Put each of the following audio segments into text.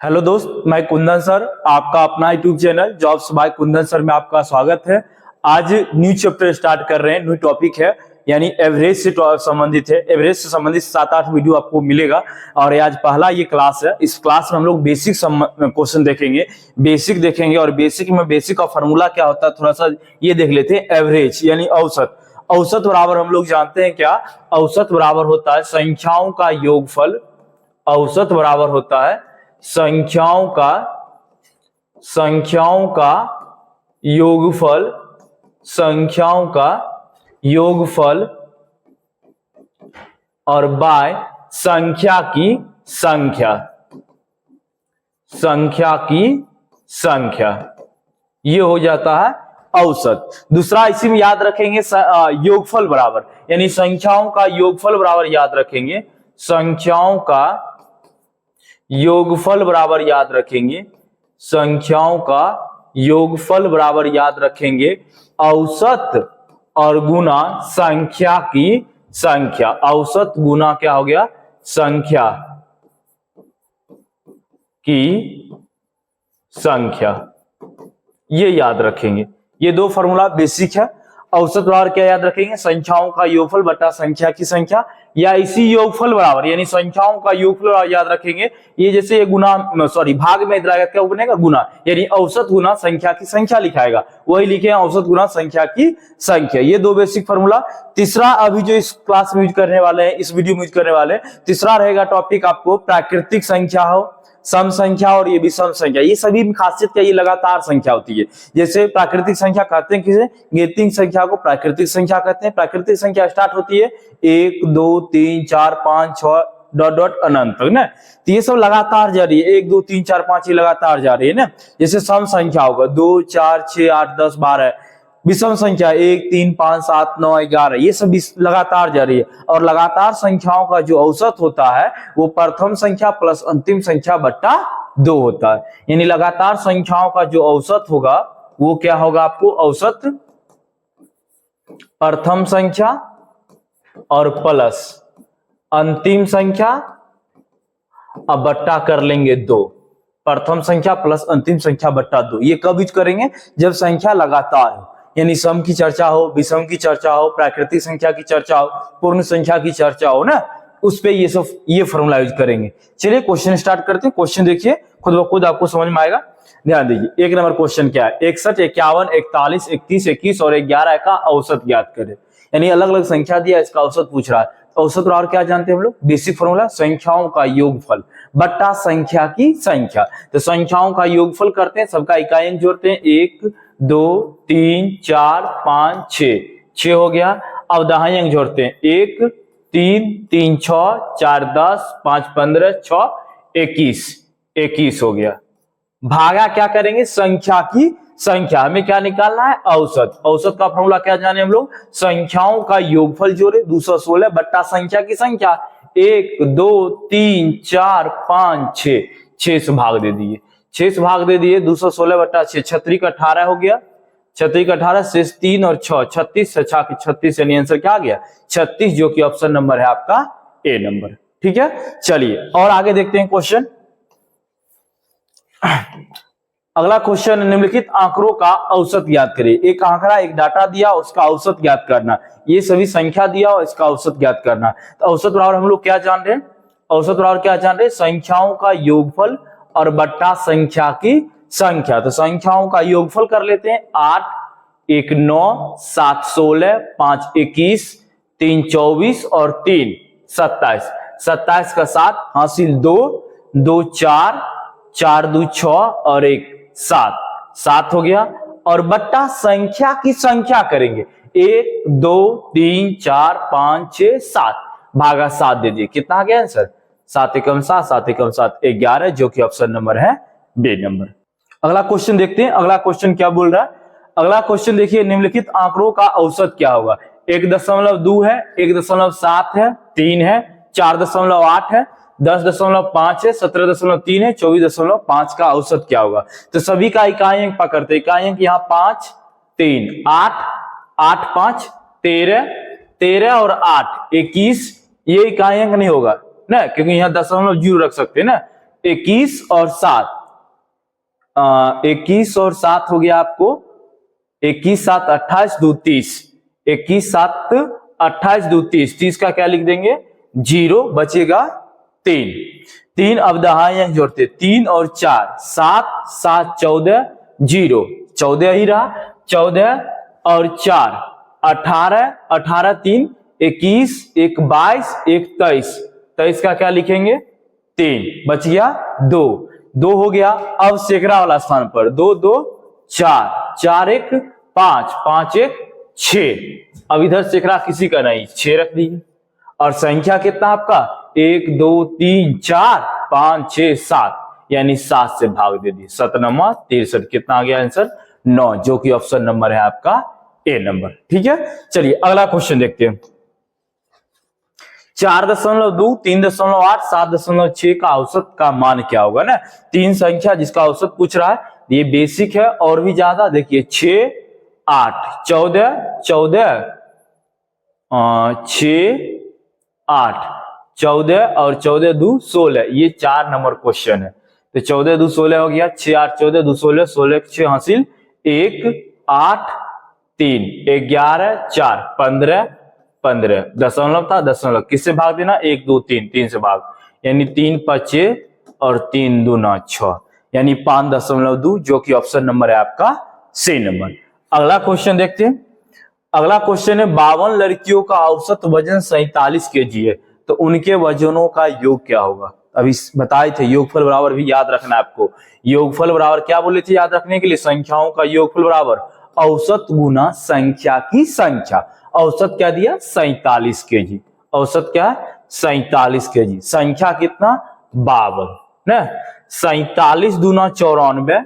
Hello दोस्त, मैं Kundan sir, आपका अपना YouTube channel jobs by Kundan sir में आपका स्वागत है। आज न्यू चैप्टर स्टार्ट कर रहे हैं। न्यू टॉपिक है यानी एवरेज से संबंधित है। एवरेज से संबंधित 7-8 वीडियो आपको मिलेगा और आज पहला ये क्लास है। इस क्लास में हम लोग बेसिक क्वेश्चन देखेंगे, बेसिक देखेंगे और बेसिक में बेसिक का फॉर्मूला क्या होता है थोड़ा सा ये देख लेते हैं। एवरेज यानी औसत। औसत बराबर हम लोग जानते हैं क्या? औसत बराबर होता है संख्याओं का योगफल। औसत बराबर होता है संख्याओं का योगफल, संख्याओं का योगफल और बाय संख्या की संख्या, संख्या की संख्या, ये हो जाता है औसत। दूसरा इसी में याद रखेंगे योगफल बराबर यानी संख्याओं का योगफल बराबर याद रखेंगे, संख्याओं का योगफल बराबर याद रखेंगे, संख्याओं का योगफल बराबर याद रखेंगे औसत और गुना संख्या की संख्या। औसत गुना क्या हो गया? संख्या की संख्या, ये याद रखेंगे। ये दो फॉर्मूला बेसिक है। औसत बराबर क्या याद रखेंगे? संख्याओं का योगफल बटा संख्या की संख्या, या इसी योगफल बराबर यानी संख्याओं का योगफल याद रखेंगे। ये जैसे गुना भाग में इधर आएगा क्या बनेगा? गुना, यानी औसत गुना संख्या की संख्या लिखाएगा, वही लिखे औसत गुना संख्या की संख्या। ये दो बेसिक फॉर्मूला। तीसरा अभी जो इस क्लास में यूज करने वाले हैं, इस वीडियो में यूज करने वाले हैं, तीसरा रहेगा टॉपिक आपको प्राकृतिक संख्या हो, सम संख्या और ये विषम संख्या। ये सभी में खासियत क्या? ये लगातार संख्या होती है। जैसे प्राकृतिक संख्या कहते हैं किसे? ज्ञातीय संख्या को प्राकृतिक संख्या कहते हैं। प्राकृतिक संख्या स्टार्ट होती है 1 2 3 4 5 6 डॉट डॉट अनंत तक ना। तो ये सब लगातार जा रही है, 1 2 3 4 5 ये लगातार जा रही है ना। जैसे सम संख्या होगा 2 4 6 8 10 12। विषम संख्या 1 3 5 7 9 11, ये सब लगातार जा रही है। और लगातार संख्याओं का जो औसत होता है वो प्रथम संख्या प्लस अंतिम संख्या बट्टा 2 होता है। यानी लगातार संख्याओं का जो औसत होगा वो क्या होगा? आपको औसत प्रथम संख्या और प्लस अंतिम संख्या, अब बट्टा कर लेंगे 2। प्रथम संख्या प्लस अंतिम संख्या बट्टा 2। ये कब यूज करेंगे? जब संख्या लगातार हो, यानी सम की चर्चा हो, विषम की चर्चा हो, प्राकृतिक संख्या की चर्चा हो, पूर्ण संख्या की चर्चा हो ना, उस पे ये सब ये फॉर्मूला यूज करेंगे। चलिए क्वेश्चन स्टार्ट करते हैं। क्वेश्चन देखिए, खुद ब खुद आपको समझ में आएगा। ध्यान दीजिए, एक नंबर क्वेश्चन क्या है? 61 51 41 31 21 और 11 का औसत ज्ञात करें। यानी अलग अलग संख्या दिया, इसका औसत पूछ रहा है। औसत बराबर क्या जानते हैं हम लोग? बेसिक फॉर्मूला संख्याओं का योगफल बट्टा संख्या की संख्या। तो संख्याओं का योगफल करते हैं, सबका इकाई अंक जोड़ते हैं, 1 2 3 4 5 6, 6 हो गया। अब दहाई अंक जोड़ते हैं, 1 3 3 6 4 10 5 15 6 21, 21 हो गया। भागा क्या करेंगे? संख्या की संख्या। हमें क्या निकालना है? औसत। औसत का फॉर्मूला क्या जाने हम लोग? संख्याओं का योगफल जोड़े 216 बट्टा संख्या की संख्या। 1 2 3 4 5 6, 6 से भाग दे दिए, 6 से भाग दे दिए। 216 बट्टा 6, 36 का 18 हो गया, 36 का 18 शेष 3 और 6, 36 से 36, यानी आंसर क्या आ गया? 36, जो कि ऑप्शन नंबर है आपका ए नंबर। ठीक है, चलिए और आगे देखते हैं क्वेश्चन। अगला क्वेश्चन, निम्नलिखित आंकड़ों का औसत ज्ञात करिए। एक आंकड़ा, एक डाटा दिया, उसका औसत ज्ञात करना। ये सभी संख्या दिया और इसका औसत ज्ञात करना। तो औसत बराबर हम लोग क्या जान रहे हैं? औसत बराबर क्या जान रहे हैं? संख्याओं का योगफल और बट्टा संख्या की संख्या। तो संख्याओं का योगफल कर लेते हैं, 8 1 9 7 16 5 21 3 24 और 3 27। 27 का 7 हासिल 2 2 4 4 2 6 और 1 7, 7 हो गया। और बट्टा संख्या की संख्या करेंगे, 1 2 3 4 5 6 7 भागा 7 दे दिए। कितना आ गया आंसर? 7 एकम 7, 7 एकम 7 11, जो कि ऑप्शन नंबर है बी नंबर। अगला क्वेश्चन देखते हैं। अगला क्वेश्चन क्या बोल रहा है? अगला क्वेश्चन देखिए, निम्नलिखित आंकड़ों का औसत क्या होगा? 1.2 है, 1.7 है, 3 है, 4.8 है, 10.5 है, 17.3 है, 24.5 का औसत क्या होगा? तो सभी का इकाई अंक पकड़ते। इकाई अंक यहाँ 5 3 8 8 5 13 13 और 8 21, ये इकाई अंक नहीं होगा ना, क्योंकि यहाँ 0.0 रख सकते हैं ना। 21 और 7, 21 और 7 हो गया आपको 21 7 28 2 30, 21 7 28 2 30, 30 का क्या लिख देंगे 0, बचेगा 3, 3 अब दहाई जोड़ते 3 और 4 7 7 14 0, 14 ही रहा, 14 और 4 18, 18 3 21, 1 22, 1 23, 23 का क्या लिखेंगे 3, बच गया 2, 2 हो गया। अब सैकड़ा वाला स्थान पर 2 2 4, 4 1 5, 5 1 6, अब इधर सैकड़ा किसी का नहीं, 6 रख दीजिए। और संख्या कितना आपका 1 2 3 4 5 6 7, यानी 7 से भाग दे दिए, 7 नंबर 63, कितना आ गया आंसर 9, जो कि ऑप्शन नंबर है आपका ए नंबर। ठीक है, चलिए अगला क्वेश्चन देखते हैं। 4.2 3.8 7.6 का औसत का मान क्या होगा ना, तीन संख्या जिसका औसत पूछ रहा है, ये बेसिक है। और भी ज्यादा देखिए 6 8 14 14 6 8 14 और 14 2 16, ये 4 नंबर क्वेश्चन है। तो 14 2 16 हो गया, 6 8 14 2 16, 16 6 हासिल 1 8 3 11 4 15 15, दशमलव था, दशमलव किससे भाग देना 1 2 3, 3 से भाग, यानी 3 5 6 और 3 2 9 6, यानी 5.2, जो कि ऑप्शन नंबर है आपका सी नंबर। अगला क्वेश्चन देखते हैं। अगला क्वेश्चन है 52 लड़कियों का औसत वजन 47 केजी है, तो उनके वजनों का योग क्या होगा। अभी बताए थे योगफल बराबर भी याद रखना है आपको। योगफल बराबर क्या बोले थे याद रखने के लिए, संख्याओं का योगफल बराबर औसत गुना संख्या की संख्या। औसत क्या दिया 47 केजी, औसत क्या है 47 केजी, संख्या कितना 52 ना, 47 दूना 94,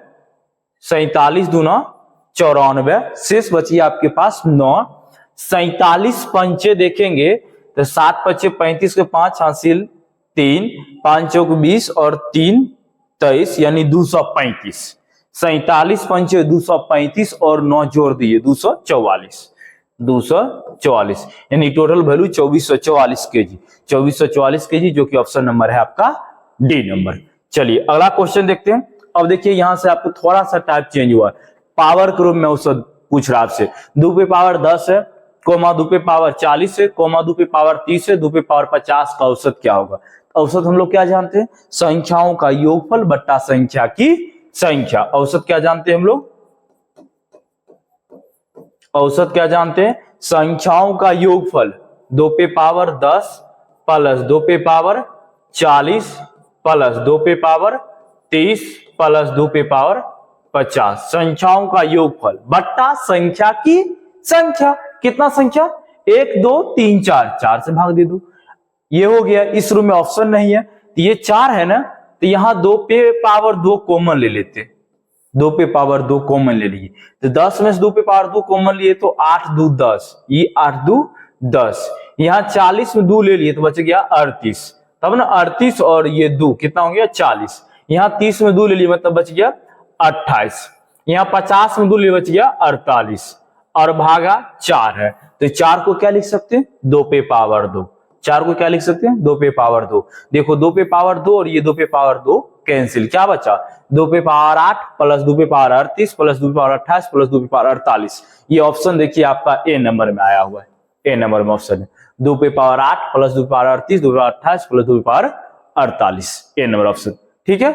47 दूना 94, शेष बची आपके पास 9, 47 पंचे देखेंगे तो 7 पंचे 35 के 5 हासिल 3, 5 चौक 20 और 3 23, यानी 235, 47 पंचे 235 और 9 जोड़ दिए 244, 244, यानी टोटल वैल्यू 2444 केजी, 2444 केजी, जो कि ऑप्शन नंबर है आपका डी नंबर। चलिए अगला क्वेश्चन देखते हैं। अब देखिए यहां से आपको थोड़ा सा टाइप चेंज हुआ, पावर के रूप में औसत पूछ रहा आपसे, 2 पे पावर 10 है, कोमा 2 पे पावर 40 है, कोमा 2 पे पावर 30 है, 2 पे पावर 50 का औसत क्या होगा। औसत हम लोग क्या जानते हैं, संख्याओं का योगफल बट्टा संख्या की संख्या। औसत क्या जानते हैं हम लोग, औसत क्या जानते हैं, संख्याओं का योगफल 2 पे पावर 10 प्लस 2 पे पावर 40 प्लस 2 पे पावर 30 प्लस 2 पे पावर 50, संख्याओं का योगफल बट्टा संख्या की संख्या। कितना संख्या 1 2 3 4, 4 से भाग दे दो, ये हो गया। इस रूम में ऑप्शन नहीं है तो ये 4 है ना, तो यहां 2 पे पावर 2 कॉमन ले लेते, 2 पे पावर 2 कॉमन ले लिए, तो 10 में से 2 पे पावर 2 कॉमन लिए तो 8 2 10, ये 8 2 10, यहाँ 40 में 2 ले लिए तो बच गया 38, तब ना 38 और ये 2 कितना हो गया 40, यहाँ 30 में 2 ले लिए मतलब बच गया 28, यहाँ 50 में 2 ले बच गया 48 और भागा 4 है, तो 4 को क्या लिख सकते हैं 2 पे पावर 2, 4 को क्या लिख सकते हैं 2 पे पावर 2। देखो 2 पे पावर 2 और ये 2 पे पावर 2 कैंसिल, क्या बचा 2 पे पावर 8 प्लस 2 पे पावर 38 प्लस 2 पे पावर 28 प्लस 2 पे पावर 48, ये ऑप्शन देखिए आपका ए नंबर में आया हुआ है, ए नंबर में ऑप्शन है 2 पे पावर 8 प्लस 2 पे पावर 38 2 पे पावर 28 प्लस 2 पे पावर 48, ए नंबर ऑप्शन। ठीक है,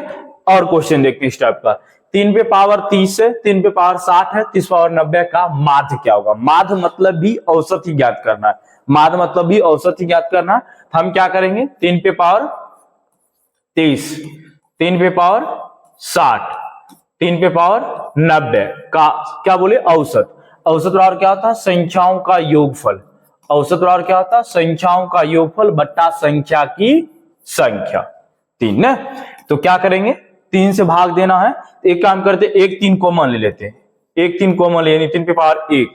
और क्वेश्चन देखते हैं इस टाइप का, 3 पे पावर 30 है, 3 पे पावर 60 है, 30 पावर 90 का माध्य क्या होगा। माध्य मतलब भी औसत ही ज्ञात करना है, माध्य मतलब भी औसत ही ज्ञात करना है। हम क्या करेंगे 3 पे पावर 30, 3 पे पावर 60, 3 पे पावर 90 का क्या बोले औसत। औसत बराबर क्या होता है संख्याओं का योगफल, औसत बराबर क्या होता है संख्याओं का योगफल बट्टा संख्या की संख्या 3 ना। तो क्या करेंगे 3 से भाग देना है, एक काम करते 1 3 कॉमन ले लेते हैं, 1 3 कॉमन ले, 3 पे पावर 1,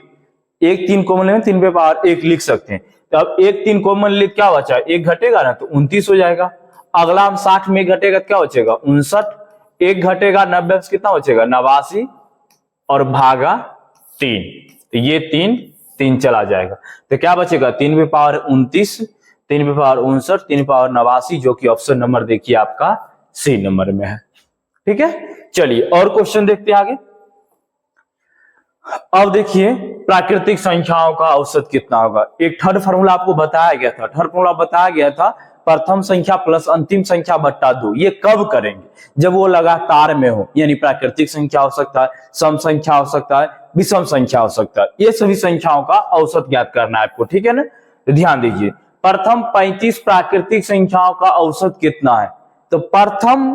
1 3 कॉमन ले 3 पे पावर 1 लिख सकते हैं। तो अब 1 3 कॉमन ले क्या बचा 1 घटेगा ना तो 29 हो जाएगा। अगला हम 60 में घटेगा क्या बचेगा 59, 1 घटेगा 90 से कितना बचेगा 89 और भागा 3, तो ये 3 3 चला जाएगा, तो क्या बचेगा 3 पे पावर 29, 3 पे पावर 59, 3 पे पावर 89, जो कि ऑप्शन नंबर देखिए आपका सी नंबर में है। ठीक है, चलिए और क्वेश्चन देखते हैं आगे। अब देखिए प्राकृतिक संख्याओं का औसत कितना होगा। एक थर्ड फॉर्मूला आपको बताया गया था, थर्ड फॉर्मूला बताया गया था प्रथम संख्या प्लस अंतिम संख्या बट्टा 2। ये कब करेंगे? जब वो लगातार में हो, यानी प्राकृतिक संख्या हो सकता है, सम संख्या हो सकता है, विषम संख्या हो सकता है। ये सभी संख्याओं का औसत ज्ञात करना है आपको, ठीक है ना। तो ध्यान दीजिए, प्रथम 35 प्राकृतिक संख्याओं का औसत कितना है? तो प्रथम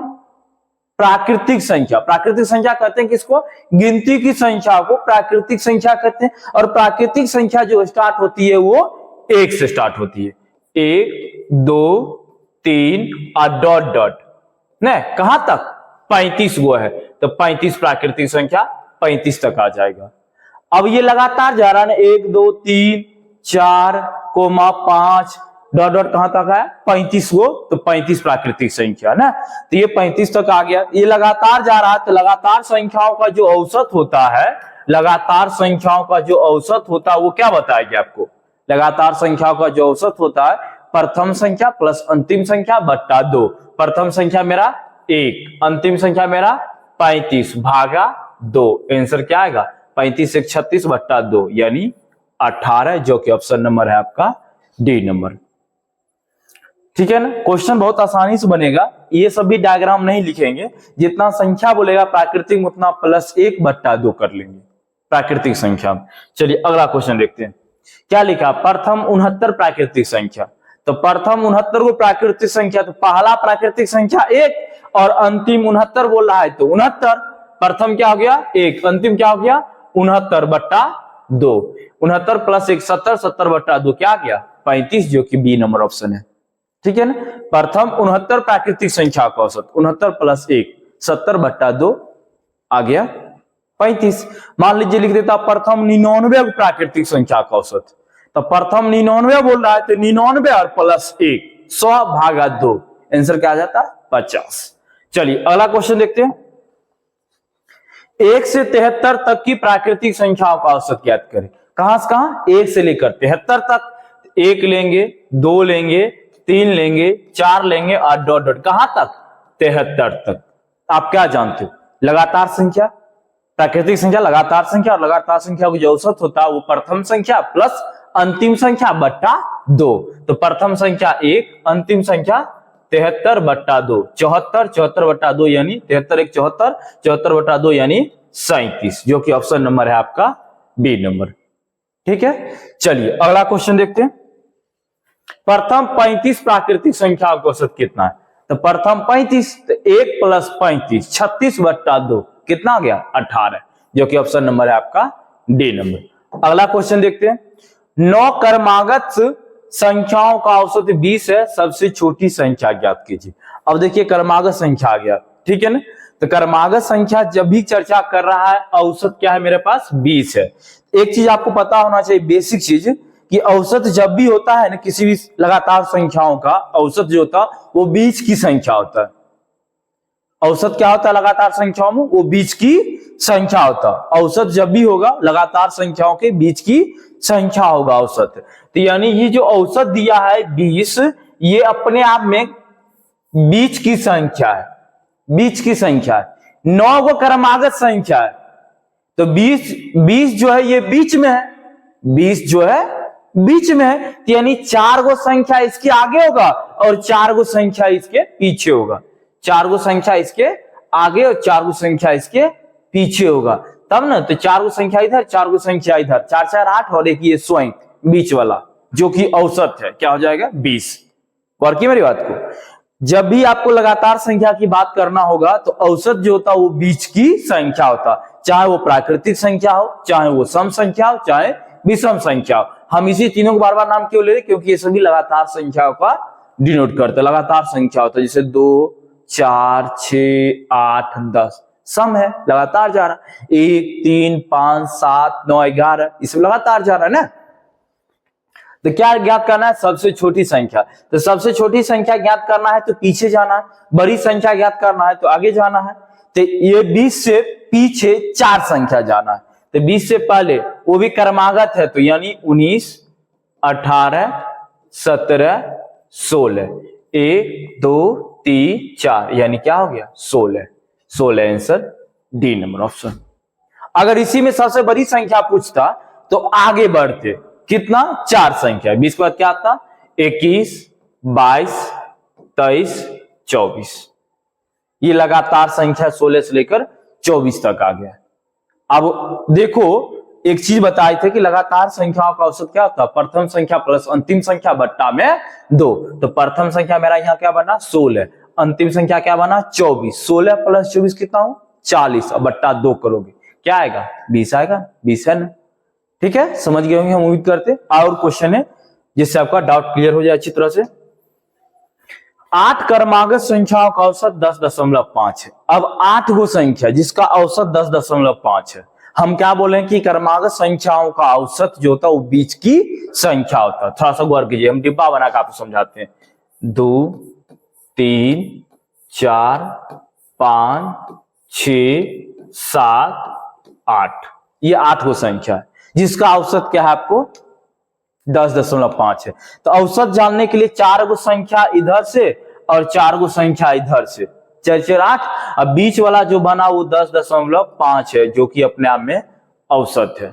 प्राकृतिक संख्या कहते हैं किसको? गिनती की संख्या को प्राकृतिक संख्या कहते हैं। और प्राकृतिक संख्या जो स्टार्ट होती है वो 1 से स्टार्ट होती है। 1 2 3 और डॉट डॉट न, कहां तक? 35 वो है, तो 35 प्राकृतिक संख्या 35 तक आ जाएगा। अब ये लगातार जा रहा है ना, 1 2 3 4 5 डॉट डॉट कहां तक है? 35 वो, तो 35 प्राकृतिक संख्या ना, तो ये 35 तक आ गया। ये लगातार जा रहा है, तो लगातार संख्याओं का जो औसत होता है, लगातार संख्याओं का जो औसत होता है वो क्या बताएगी आपको? लगातार संख्याओं का जो औसत होता है प्रथम संख्या प्लस अंतिम संख्या बट्टा 2। प्रथम संख्या मेरा 1, अंतिम संख्या मेरा 35 भागा 2। आंसर क्या आएगा? 35 1 36 बट्टा 2 यानी 18, जो कि ऑप्शन नंबर है आपका डी नंबर। ठीक है ना, क्वेश्चन बहुत आसानी से बनेगा। ये सभी डायग्राम नहीं लिखेंगे, जितना संख्या बोलेगा प्राकृतिक उतना प्लस 1 बट्टा 2 कर लेंगे प्राकृतिक संख्या। चलिए अगला क्वेश्चन देखते हैं, क्या लिखा? प्रथम 69 प्राकृतिक संख्या। तो प्रथम 69 को प्राकृतिक संख्या, तो पहला प्राकृतिक संख्या 1 और अंतिम 69 बोल रहा है, तो 69 प्रथम क्या हो गया? 1, अंतिम क्या हो गया? 69 बट्टा 2। 69 प्लस 1 70, 70 बट्टा 2 क्या आ गया? 35, जो कि बी नंबर ऑप्शन है। ठीक है ना, प्रथम 69 प्राकृतिक संख्या का औसत 69 प्लस 1 70 बट्टा 2 आ गया 35। मान लीजिए लिख देता प्रथम 99 प्राकृतिक संख्या का औसत। तो प्रथम 99 बोल रहा है, तो 99 और प्लस 1 100 भागा 2, आंसर क्या आ जाता? 50। चलिए अगला क्वेश्चन देखते हैं, 1 से 73 तक की प्राकृतिक संख्याओं का औसत ज्ञात करें। कहां से कहां? 1 से लेकर 73 तक। 1 लेंगे, 2 लेंगे, 3 लेंगे, 4 लेंगे और डॉट डॉट कहां तक? 73 तक। आप क्या जानते हो? लगातार संख्या, प्राकृतिक संख्या, लगातार संख्या, और लगातार संख्या का जो औसत होता है वो प्रथम संख्या प्लस अंतिम संख्या बट्टा 2। तो प्रथम संख्या 1, अंतिम संख्या 73 बट्टा 2, 74, 74 बट्टा 2 यानी 73 1 74, 74 बट्टा 2 यानी 37, जो कि ऑप्शन नंबर है आपका बी नंबर। ठीक है, चलिए अगला क्वेश्चन देखते हैं, प्रथम 35 प्राकृतिक संख्याओं का औसत कितना है? तो प्रथम 35, तो 1 प्लस 35 36 बट्टा 2 कितना आ गया? 18, जो कि ऑप्शन नंबर है आपका डी नंबर। अगला क्वेश्चन देखते हैं, 9 क्रमागत संख्याओं का औसत 20 है, सबसे छोटी संख्या ज्ञात कीजिए। अब देखिए क्रमागत संख्या आ गया, ठीक है ना, तो क्रमागत संख्या जब भी चर्चा कर रहा है औसत क्या है मेरे पास? 20 है। एक चीज आपको पता होना चाहिए, बेसिक चीज, कि औसत जब भी होता है ना किसी भी लगातार संख्याओं का, औसत जो होता है वो बीच की संख्या होता है। औसत क्या होता है लगातार संख्याओं में? वो बीच की संख्या होता है। औसत जब भी होगा लगातार संख्याओं के बीच की संख्या होगा औसत। तो यानी ये जो औसत दिया है 20, ये अपने आप में बीच की संख्या है, बीच की संख्या है। 9 को क्रमागत संख्या है, तो 20 जो है ये बीच में है, 20 जो है बीच में है, तो यानी 4 गो संख्या इसके आगे होगा और 4 गो संख्या इसके पीछे होगा। 4 गो संख्या इसके आगे और 4 गो संख्या इसके पीछे होगा, तब ना। तो 4 गो संख्या इधर, 4 गो संख्या इधर, 4 4 8 और एक ये स्वयं बीच वाला जो कि औसत है, क्या हो जाएगा? 20। गौर की मेरी बात को, जब भी आपको लगातार संख्या की बात करना होगा तो औसत जो होता है वो बीच की संख्या होता, चाहे वो प्राकृतिक संख्या हो, चाहे वो सम संख्या हो, चाहे विषम संख्या हो। हम इसी तीनों को बार बार नाम क्यों ले रहे? क्योंकि ये सभी लगातार संख्याओं का डिनोट करते हैं। लगातार संख्या होता है, जैसे 2 4 6 8 10 सम है, लगातार जा रहा है। 1 3 5 7 9 11 इसमें लगातार जा रहा है ना। तो क्या ज्ञात करना है? सबसे छोटी संख्या। तो सबसे छोटी संख्या ज्ञात करना है तो पीछे जाना है, बड़ी संख्या ज्ञात करना है तो आगे जाना है। तो ये 20 से पीछे 4 संख्या जाना है, तो 20 से पहले वो भी क्रमागत है, तो यानी 19 18 17 16 1 2 3 4 यानी क्या हो गया 16। 16 आंसर डी नंबर ऑप्शन। अगर इसी में सबसे बड़ी संख्या पूछता तो आगे बढ़ते, कितना 4 संख्या, 20 के बाद क्या आता 21 22 23 24, ये लगातार संख्या 16 से लेकर 24 तक आ गया। अब देखो एक चीज बताए थे कि लगातार संख्याओं का औसत क्या होता है, प्रथम संख्या प्लस अंतिम संख्या बट्टा में 2। तो प्रथम संख्या मेरा यहाँ क्या बना 16, अंतिम संख्या क्या बना 24, 16 प्लस 24 कितना हो 40, अब बट्टा 2 करोगे क्या आएगा 20 आएगा, 20 है ना। ठीक है, समझ गए होंगे हम उम्मीद करते। और क्वेश्चन है जिससे आपका डाउट क्लियर हो जाए अच्छी तरह से। 8 क्रमागत संख्याओं का औसत 10.5 है। अब 8 गो संख्या जिसका औसत 10.5 है, हम क्या बोले कि क्रमागत संख्याओं का औसत जो होता है वो बीच की संख्या होता है। थोड़ा सा गौर कीजिए, हम डिब्बा बना के आपको समझाते हैं। 2 3 4 5 6 7 8, ये 8 गो संख्या है जिसका औसत क्या है आपको 10.5 है। तो औसत जानने के लिए 4 गो संख्या इधर से और 4 गो संख्या इधर से, 4 4 8, अब बीच वाला जो बना वो 10.5 है जो कि अपने आप में औसत है।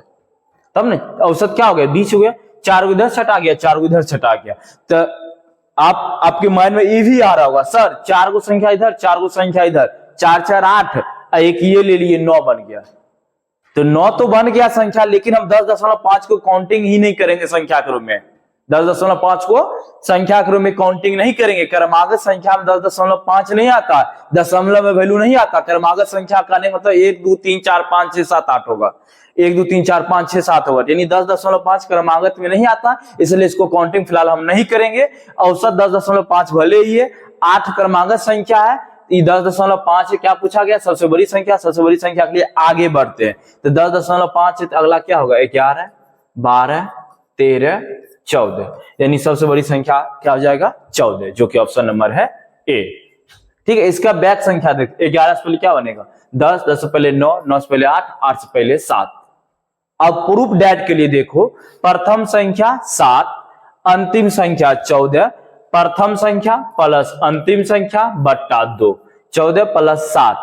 तब ना औसत क्या हो गया बीच हो गया, 4 गो इधर छटा गया 4 गो इधर छटा गया। तो आपके माइंड में ये भी आ रहा होगा सर 4 गो संख्या इधर 4 गो संख्या इधर, 4 4 8, एक ये ले लिए 9 बन गया। तो 9 तो बन गया संख्या, लेकिन हम 10.5 को काउंटिंग ही नहीं करेंगे संख्या क्रम में। 10.5 को संख्या क्रम में काउंटिंग नहीं करेंगे। क्रमागत संख्या में 10.5 नहीं आता, दशमलव में वैल्यू नहीं आता। क्रमागत संख्या का नहीं मतलब 1 2 3 4 5 6 7 8 होगा, 1 2 3 4 5 6 7 होगा, यानी 10.5 क्रमागत में नहीं आता, इसलिए इसको काउंटिंग फिलहाल हम नहीं करेंगे। औसत 10.5 भले ही है, 8 क्रमागत संख्या है, 10.5 से क्या पूछा गया सबसे बड़ी संख्या, सबसे बड़ी संख्या के लिए आगे बढ़ते हैं। तो 10.5 से अगला क्या होगा 11 12 13 14, यानी सबसे बड़ी संख्या क्या हो जाएगा 14, जो कि ऑप्शन नंबर है ए। ठीक है, इसका बैक संख्या देखते, 11 से पहले क्या बनेगा 10, 10 से पहले 9, 9 से पहले 8, 8 से पहले 7। अब प्रूफ डैट के लिए देखो, प्रथम संख्या 7, अंतिम संख्या 14, प्रथम संख्या प्लस अंतिम संख्या बट्टा 2, 14 प्लस 7,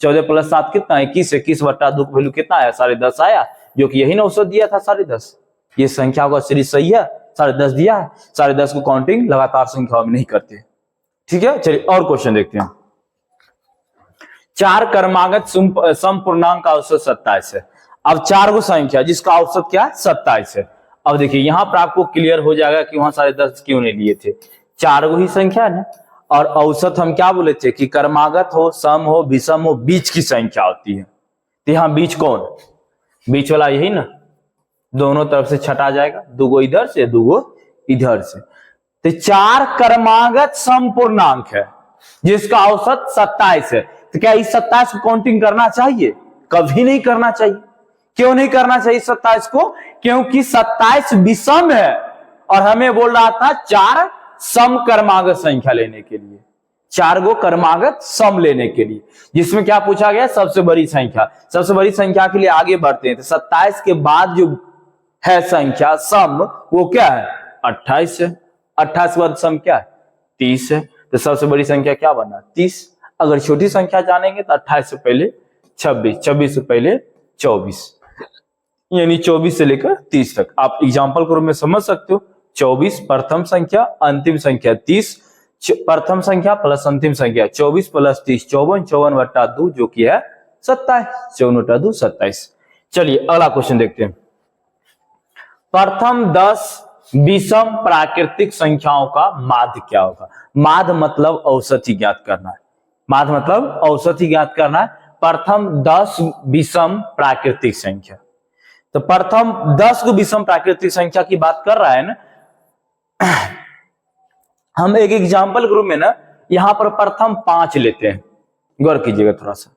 14 प्लस 7 कितना 21, 21 बट्टा 2 वैल्यू कितना आया 10.5 आया, जो कि यही ना औसत दिया था 10.5। ये संख्या का सीरीज सही है, 10.5 दिया है। 10.5 को काउंटिंग लगातार संख्याओं में नहीं करते। ठीक है, चलिए और क्वेश्चन देखते हैं। 4 क्रमागत समपूर्णांक का औसत 27 है। अब 4 गो संख्या जिसका औसत क्या 27 है। अब देखिए यहां पर आपको क्लियर हो जाएगा कि वहां 10.5 क्यों नहीं लिए थे, 4 गो ही संख्या है ना, और औसत हम क्या बोले थे कि क्रमागत हो, सम हो, विषम हो, बीच की संख्या होती है। तो यहां बीच कौन, बीच वाला यही ना, दोनों तरफ से छटा जाएगा, 2 गो इधर से 2 गो इधर से। तो 4 क्रमागत समपूर्णांक है जिसका औसत 27 है। तो क्या इस 27 को काउंटिंग करना चाहिए? कभी नहीं करना चाहिए। क्यों नहीं करना चाहिए 27 को? क्योंकि 27 विषम है और हमें बोल रहा था 4 सम क्रमागत संख्या लेने के लिए, 4 गो क्रमागत सम लेने के लिए, जिसमें क्या पूछा गया सबसे बड़ी संख्या। सबसे बड़ी संख्या के लिए आगे बढ़ते हैं। तो 27 के बाद जो है संख्या सम वो क्या है 28 है। 28 के बाद सम क्या है 30 है। तो सबसे बड़ी संख्या क्या बना 30। अगर छोटी संख्या जानेंगे तो 28 से पहले 26, 26 से पहले 24, यानी 24 से लेकर 30 तक। आप एग्जाम्पल के रूप में समझ सकते हो। 24 प्रथम संख्या, अंतिम संख्या 30, प्रथम संख्या प्लस अंतिम संख्या 24 प्लस 30 54, 54 बट्टा 2 जो कि है 27, 54 बट्टा 2 27। चलिए अगला क्वेश्चन देखते हैं। प्रथम 10 विषम प्राकृतिक संख्याओं का माध्य क्या होगा? माध्य मतलब औसत ही ज्ञात करना है। माध्य मतलब औसत ही ज्ञात करना है। प्रथम 10 विषम प्राकृतिक संख्या, तो प्रथम 10 को विषम प्राकृतिक संख्या की बात कर रहा है ना। हम एक एग्जाम्पल ग्रुप में ना यहां पर प्रथम 5 लेते हैं, गौर कीजिएगा थोड़ा सा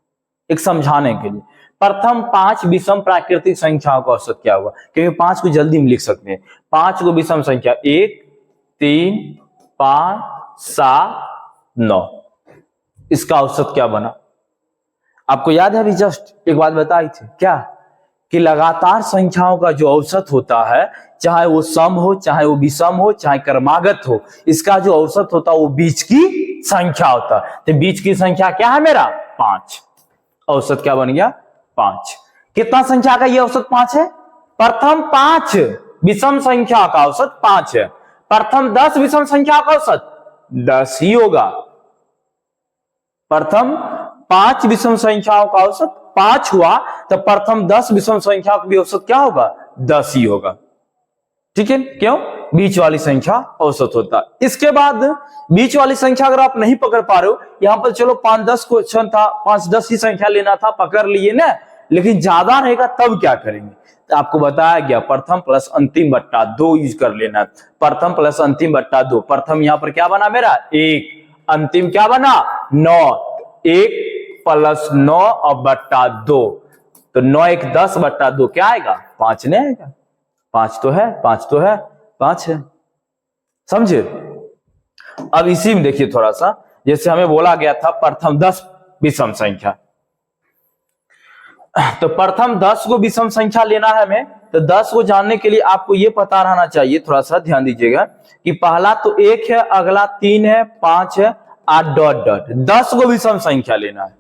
एक समझाने के लिए। प्रथम 5 विषम प्राकृतिक संख्याओं का औसत क्या होगा? क्योंकि 5 को जल्दी में लिख सकते हैं। 5 को विषम संख्या 1 3 5 7 9, इसका औसत क्या बना? आपको याद है अभी जस्ट एक बात बताई थी क्या, कि लगातार संख्याओं का जो औसत होता है, चाहे वो सम हो, चाहे वो विषम हो, चाहे क्रमागत हो, इसका जो औसत होता है वो बीच की संख्या होता है। तो बीच की संख्या क्या है मेरा 5, औसत क्या बन गया 5। कितना संख्या का ये औसत 5 है? प्रथम 5 विषम संख्या का औसत 5 है। प्रथम 10 विषम संख्या का औसत 10 ही होगा। प्रथम 5 विषम संख्याओं का औसत 5 हुआ तो प्रथम 10 विषम संख्या का भी औसत क्या होगा 10 ही होगा। ठीक है, क्यों? बीच वाली संख्या औसत होता है। इसके बाद बीच वाली संख्या अगर आप नहीं पकड़ पा रहे हो, यहां पर चलो 5-10 क्वेश्चन था, 5-10 ही संख्या लेना था, पकड़ लिए ना, लेकिन ज्यादा रहेगा तब क्या करेंगे? तो आपको बताया गया प्रथम प्लस अंतिम बट्टा 2 यूज कर लेना। प्रथम प्लस अंतिम बट्टा 2। प्रथम यहां पर क्या बना मेरा 1, अंतिम क्या बना 9, 1 प्लस 9 और बट्टा 2, तो 9 1 10 बट्टा 2 क्या आएगा 5 नहीं आएगा? 5 तो है, 5 तो है, 5 है। समझे? अब इसी में देखिए थोड़ा सा, जैसे हमें बोला गया था प्रथम 10 विषम संख्या, तो प्रथम 10 को विषम संख्या लेना है हमें, तो 10 को जानने के लिए आपको यह पता रहना चाहिए, थोड़ा सा ध्यान दीजिएगा कि पहला तो 1 है, अगला 3 है, 5 है, 8 डॉट डॉट 10 को विषम संख्या लेना है।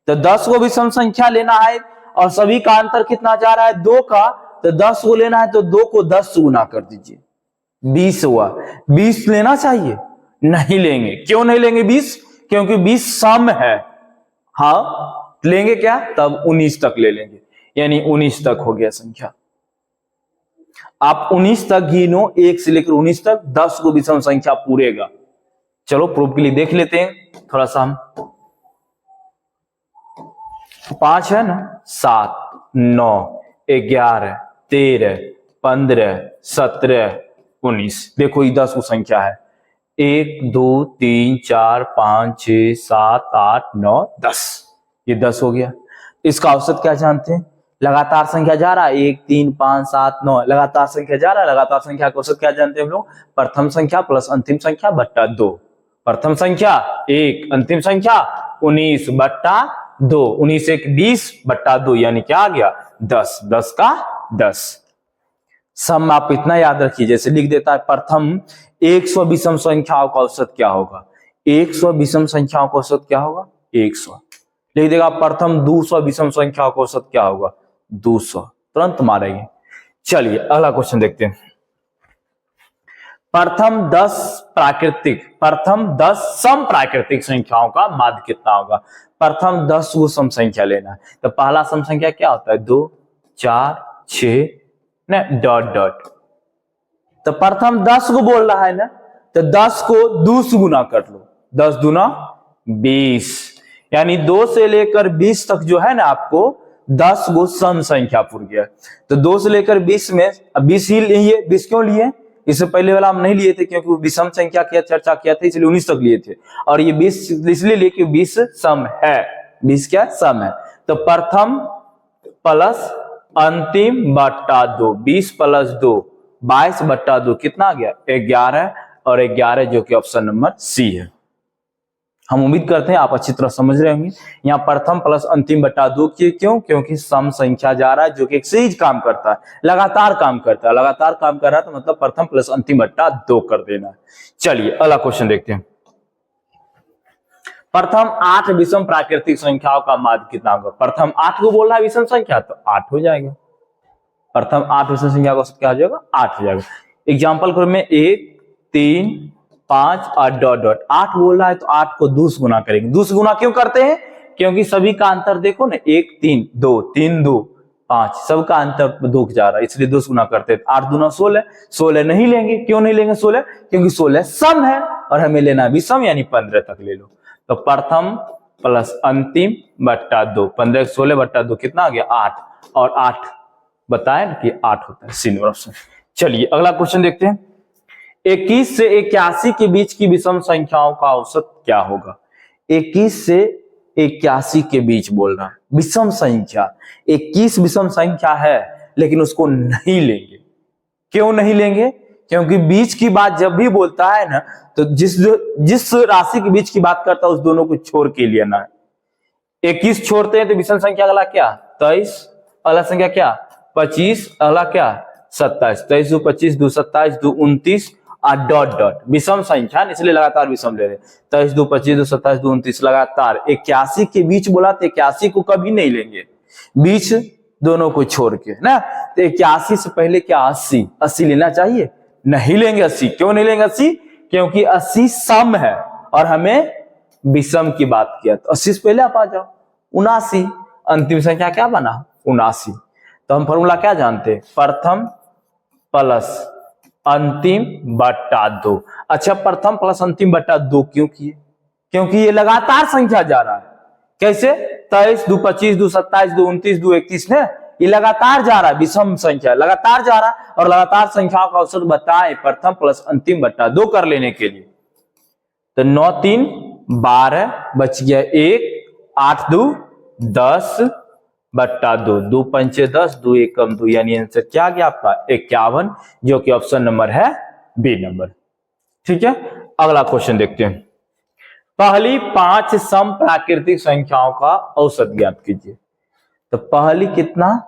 तो 10 को विषम संख्या लेना है और सभी का अंतर कितना जा रहा है 2 का, तो 10 को लेना है तो 2 को 10 से गुना कर दीजिए, 20 हुआ। 20 लेना चाहिए, नहीं लेंगे। क्यों नहीं लेंगे 20? क्योंकि 20 सम है। हाँ, लेंगे क्या? तब 19 तक ले लेंगे, यानी 19 तक हो गया संख्या। आप 19 तक गिनो, 1 से लेकर 19 तक 10 को विषम संख्या पूरेगा। चलो प्रूफ के लिए देख लेते हैं थोड़ा सा हम। 5 है ना, 7 9 11 13 15 17 19। देखो ये 10 को संख्या है, 1 2 3 4 5 6 7 8 9 10, ये 10 हो गया। इसका औसत क्या जानते हैं? लगातार संख्या जा रहा है 1 3 5 7 9, लगातार संख्या जा रहा है। लगातार संख्या का औसत क्या जानते हैं हम लोग? प्रथम संख्या प्लस अंतिम संख्या बट्टा 2। प्रथम संख्या 1, अंतिम संख्या 19 बट्टा 2, 19 1 20 बट्टा 2, यानी क्या आ गया 10, 10 का 10। सम आप इतना याद रखिए, जैसे लिख देता है प्रथम 100 विषम संख्याओं का औसत क्या होगा? 100 विषम संख्याओं का औसत क्या होगा 100। लिख देगा प्रथम 200 विषम संख्याओं का औसत क्या होगा 200, तुरंत मारेंगे। चलिए अगला क्वेश्चन देखते हैं। प्रथम 10 सम प्राकृतिक संख्याओं का माध्य कितना होगा? प्रथम 10 को सम संख्या लेना है, तो पहला सम संख्या क्या होता है 2 4 6 ना डॉट डॉट। तो प्रथम 10 को बोल रहा है ना, तो 10 को 2 से गुना कर लो, 10 दूना 20, यानी 2 से लेकर 20 तक जो है ना आपको 10 को सम संख्या पूर गया। तो 2 से लेकर 20 में 20 ही लिए। 20 क्यों लिए? इससे पहले वाला हम नहीं लिए थे क्योंकि विषम संख्या की चर्चा किया था, इसलिए 19 तक लिए थे। और ये 20 इसलिए लिए कि 20 सम है। 20 क्या सम है? तो प्रथम प्लस अंतिम बट्टा 2, 20 प्लस 2 22 बट्टा 2 कितना आ गया 11, और 11 जो कि ऑप्शन नंबर सी है। हम उम्मीद करते हैं आप अच्छी तरह समझ रहे होंगे। यहाँ प्रथम प्लस अंतिम बट्टा 2 क्यों? क्योंकि सम संख्या जा रहा है जो कि एक सीरीज काम करता है, लगातार काम करता है। लगातार काम कर रहा है तो मतलब प्रथम प्लस अंतिम बट्टा 2 कर देना है। चलिए अगला क्वेश्चन देखते हैं। प्रथम 8 विषम प्राकृतिक संख्याओं का माध्य कितना होगा? प्रथम 8 को बोल रहा है विषम संख्या, तो 8 हो जाएगा। प्रथम 8 विषम संख्या का क्या हो जाएगा 8 हो जाएगा। एग्जाम्पल करो में 1 3 5 और डॉट डॉट 8 बोल रहा है तो 8 को 2 से गुना करेंगे। 2 से गुना क्यों करते हैं? क्योंकि सभी का अंतर देखो ना, 1 3 2 3 2 5, सबका अंतर 2 जा रहा है, इसलिए 2 से गुना करते हैं। 8 दूना 16, 16 नहीं लेंगे। क्यों नहीं लेंगे 16? क्योंकि 16 सम है और हमें लेना भी सम, यानी 15 तक ले लो। तो प्रथम प्लस अंतिम बट्टा 2, 15 16 बट्टा 2 कितना आ गया 8, और 8 बताए ना कि 8 होता है, सी नंबर ऑप्शन। चलिए अगला क्वेश्चन देखते हैं। 21 से 81 के बीच की विषम संख्याओं का औसत क्या होगा? 21 से 81 के बीच बोल रहा है विषम संख्या। 21 विषम संख्या है लेकिन उसको नहीं लेंगे। क्यों नहीं लेंगे? क्योंकि बीच की बात जब भी बोलता है ना, तो जिस राशि के बीच की बात करता है उस दोनों को छोड़ के लेना है। 21 छोड़ते हैं तो विषम संख्या अगला क्या 23, अगला संख्या क्या 25, अगला क्या 27। 23 2 25 2 27 2 29 और डॉट डॉट विषम संख्या, इसलिए लगातार विषम ले रहे। 23 2 25 2 27 2 29 लगातार 81 के बीच बोला तो 81 को कभी नहीं लेंगे, बीच दोनों को छोड़ के ना। तो 81 से पहले क्या 80, 80 लेना चाहिए, नहीं लेंगे 80। क्यों नहीं लेंगे 80? क्योंकि 80 सम है और हमें विषम की बात किया, तो 80 से पहले आप आ जाओ। 79 अंतिम संख्या क्या बना? 79। तो हम फॉर्मूला क्या जानते हैं? प्रथम प्लस अंतिम बट्टा 2। अच्छा, प्रथम प्लस अंतिम बट्टा 2 क्यों किए? क्योंकि ये लगातार संख्या जा रहा है। कैसे? 23 2 25 2 27 2 29 2 31 ने ये लगातार जा रहा है, विषम संख्या लगातार जा रहा है। और लगातार संख्याओं का औसत बताएं प्रथम प्लस अंतिम बट्टा 2 कर लेने के लिए। तो 9 3 12 बच गया 1, 8 2 10 बट्टा 2, 2 पंचे 10 2 एकम 2, यानी आंसर क्या आ गया आपका 51, जो कि ऑप्शन नंबर है बी नंबर। ठीक है, अगला क्वेश्चन देखते हैं। पहली 5 सम प्राकृतिक संख्याओं का औसत ज्ञात कीजिए। तो पहली कितना?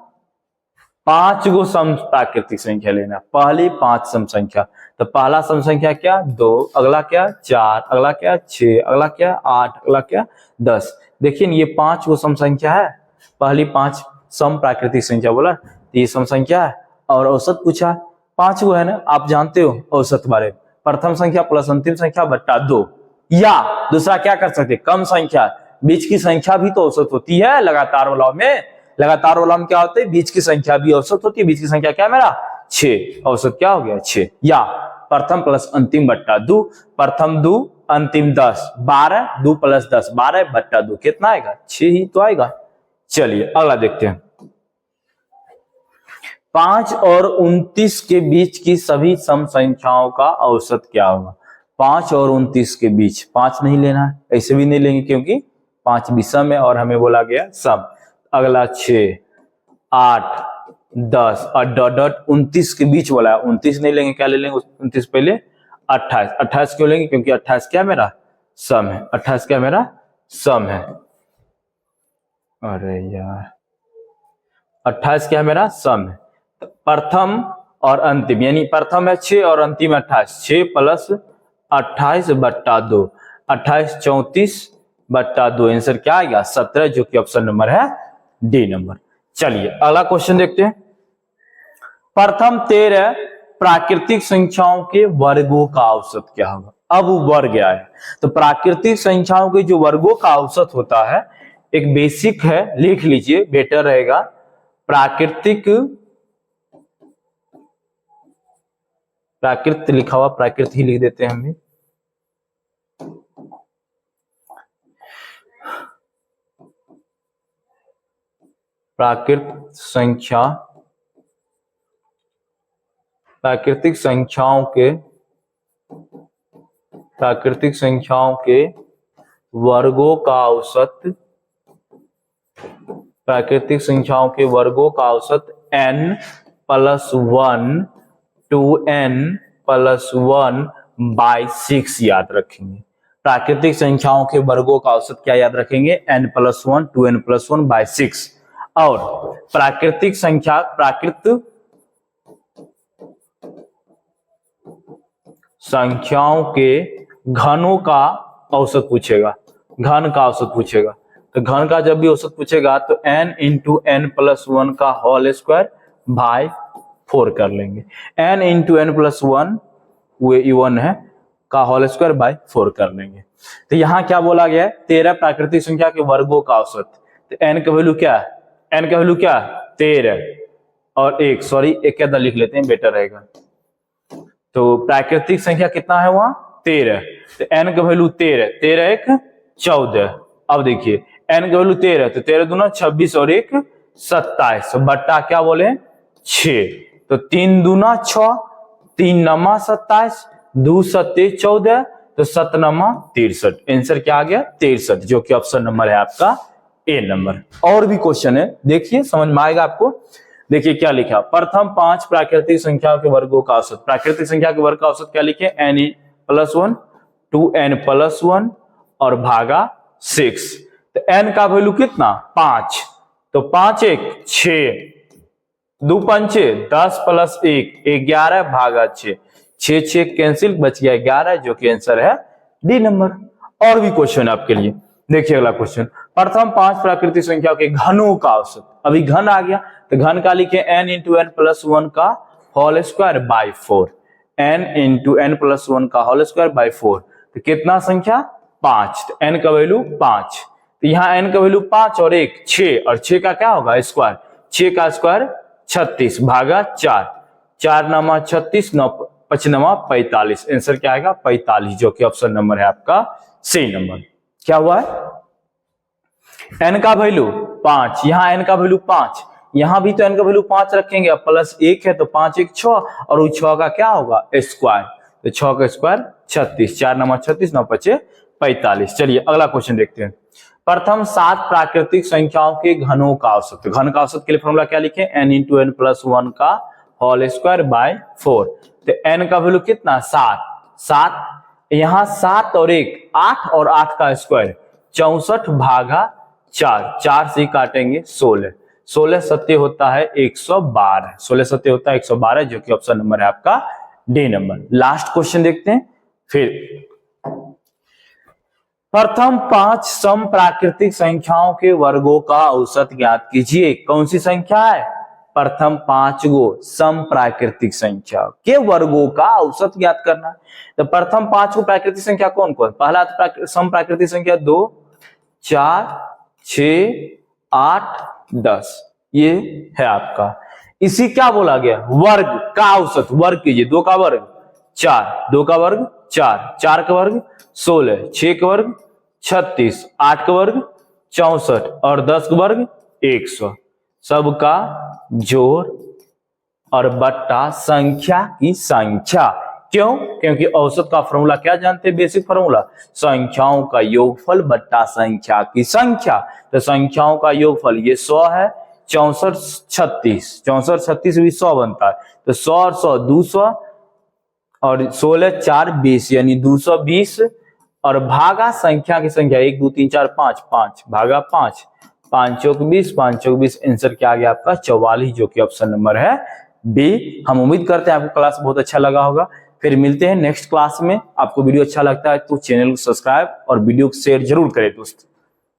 5 गो सम प्राकृतिक संख्या लेना। पहली 5 सम संख्या, तो पहला सम संख्या क्या? 2, अगला क्या? 4, अगला क्या? 6, अगला क्या? 8, अगला क्या? 10। देखिए ये 5 गो सम संख्या है। पहली 5 सम प्राकृतिक संख्या बोला, तो ये सम संख्या है और औसत पूछा 5 गो है ना। आप जानते हो औसत बारे, प्रथम संख्या प्लस अंतिम संख्या बट्टा 2। या दूसरा क्या कर सकते? कम संख्या, बीच की संख्या भी तो औसत होती है लगातार वाला में। लगातार वाला में क्या होता है? बीच की संख्या भी औसत होती है। बीच की संख्या क्या मेरा? 6, औसत क्या हो गया? 6। या प्रथम प्लस अंतिम बट्टा 2, प्रथम 2 अंतिम 10, 12 2 प्लस 10 12 बट्टा 2 कितना आएगा? 6 ही तो आएगा। चलिए अगला देखते हैं। 5 और 29 के बीच की सभी सम संख्याओं का औसत क्या होगा? 5 और 29 के बीच 5 नहीं लेना है, ऐसे भी नहीं लेंगे क्योंककि 5 विषम है और हमें बोला गया सम। अगला 6 8 10 और डॉट डॉट 29 के बीच बोला है, 29 नहीं लेंगे। क्या ले लेंगे 29 पहले? 28। 28 क्यों लेंगे? क्योंकि 28 क्या मेरा सम है। 28 क्या मेरा सम है। अरे यार 28 क्या मेरा सम है। प्रथम और अंतिम, यानी प्रथम है 6 और अंतिम 28, 6 प्लस 28 बट्टा 2, 28 34 बट्टा 2, आंसर क्या आएगा? 17, जो कि ऑप्शन नंबर है डी नंबर। चलिए अगला क्वेश्चन देखते हैं। प्रथम 13 प्राकृतिक संख्याओं के वर्गों का औसत क्या होगा? अब वर्ग गया है, तो प्राकृतिक संख्याओं के जो वर्गों का औसत होता है, एक बेसिक है, लिख लीजिए बेटर रहेगा। प्राकृत लिखा हुआ, प्राकृत ही लिख देते हैं हम भी। प्राकृतिक संख्याओं के वर्गों का औसत, प्राकृतिक संख्याओं के वर्गों का औसत n + 1 2n + 1 बाई 6 याद रखेंगे। प्राकृतिक संख्याओं के वर्गों का औसत क्या याद रखेंगे? n + 1 2n + 1 by 6। और प्राकृत संख्याओं के घनों का औसत पूछेगा, घन का औसत पूछेगा। तो घन का जब भी औसत पूछेगा तो n × n + 1 का होल स्क्वायर बाय 4 कर लेंगे। n × n + 1 वो 1 है का होल स्क्वायर बाय 4 कर लेंगे। तो यहाँ क्या बोला गया है? 13 प्राकृतिक संख्या के वर्गों का औसत। तो n का वैल्यू क्या है? n का वैल्यू क्या? 13 और 1, सॉरी एक क्या लिख लेते हैं, बेटर रहेगा। तो प्राकृतिक संख्या कितना है वहां? 13। तो n का वैल्यू 13, 13 1 14। अब देखिए n का वैल्यू 13, तो 13 दूना 26 और 1 27 बट्टा क्या बोले 6। तो 3 दूना 6, 3 नमा 27, 2 7 14, तो 7 नमा 63। आंसर क्या आ गया? 63, जो कि ऑप्शन नंबर है आपका ए नंबर। और भी क्वेश्चन है, देखिए समझ में आएगा आपको। देखिए क्या लिखा, प्रथम 5 प्राकृतिक संख्याओं के वर्गों का औसत। प्राकृतिक संख्या के वर्ग का औसत क्या लिखे? n + 1 2n + 1 और भागा 6। तो n का वैल्यू कितना? 5। तो 5 1 6, 2 पंचे 10 + 1 11 भागा 6, 6 6 कैंसिल, बच गया 11 जो कि आंसर है डी नंबर। और भी क्वेश्चन आपके लिए, देखिए अगला क्वेश्चन। प्रथम 5 प्राकृतिक संख्याओं के घनों का औसत। अभी घन आ गया तो घन का लिखे n इंटू एन प्लस 1 का whole square by 4, n into n plus 1 का होल स्क्वायर बाई 4, तो कितना संख्या 5, तो n का वैल्यू 5, तो यहाँ n का वैल्यू 5 और 1 6, और 6 का क्या होगा स्क्वायर, 6 का स्क्वायर 36 भागा 4, 4 9 36, 9 5 9 45, आंसर क्या आएगा 45, जो कि ऑप्शन नंबर है आपका सी नंबर। क्या हुआ है, n का वैल्यू 5, यहाँ n का वैल्यू 5, यहां भी तो n का वैल्यू 5 रखेंगे, अब प्लस 1 है तो 5 1 6, और उस 6 का क्या होगा स्क्वायर, तो 6 का स्क्वायर 36, 4 9 36, 9 5 45। चलिए अगला क्वेश्चन देखते हैं। प्रथम 7 प्राकृतिक संख्याओं के घनों का औसत। घन का औसत के लिए फॉर्मूला क्या लिखे, n इंटू एन प्लस 1 का होल स्क्वायर बाय 4, तो n का वैल्यू कितना 7, यहाँ 7 और 1 8, और 8 का स्क्वायर 64 भागा 4, 4 से काटेंगे 16, 16 सत्य होता है 112, 16 सत्य होता है 112, जो कि ऑप्शन नंबर है आपका डी नंबर। लास्ट क्वेश्चन देखते हैं फिर। प्रथम 5 सम प्राकृतिक संख्याओं के वर्गों का औसत ज्ञात कीजिए। कौन सी संख्या है, प्रथम 5 गो सम प्राकृतिक संख्या के वर्गों का औसत ज्ञात करना है। तो प्रथम 5 को प्राकृतिक संख्या कौन कौन, पहला सम प्राकृतिक संख्या 2 4 6 8 10, ये है आपका। इसी क्या बोला गया, वर्ग का औसत, वर्ग कीजिए, 2 का वर्ग 4, 2 का वर्ग 4, 4 का वर्ग 16, 6 का वर्ग 36, 8 का वर्ग 64, और 10 का वर्ग 100, सबका जोड़ और बट्टा संख्या की संख्या। क्यों, क्योंकि औसत का फॉर्मूला क्या जानते हैं, बेसिक फॉर्मूला, संख्याओं का योगफल बट्टा संख्या की संख्या। तो संख्याओं का योगफल ये 100 है, 64 36, 64 36 भी 100 बनता है, तो 100 और 100 200, और 16 4 20, यानी 220, और भागा संख्या की संख्या 1 2 3 4 5, 5 भागा 5, 5 चौक 20, 5 चौक 20, आंसर क्या आ गया आपका 44, जो कि ऑप्शन नंबर है बी। हम उम्मीद करते हैं आपको क्लास बहुत अच्छा लगा होगा। फिर मिलते हैं नेक्स्ट क्लास में। आपको वीडियो अच्छा लगता है तो चैनल को सब्सक्राइब और वीडियो को शेयर जरूर करें दोस्तों।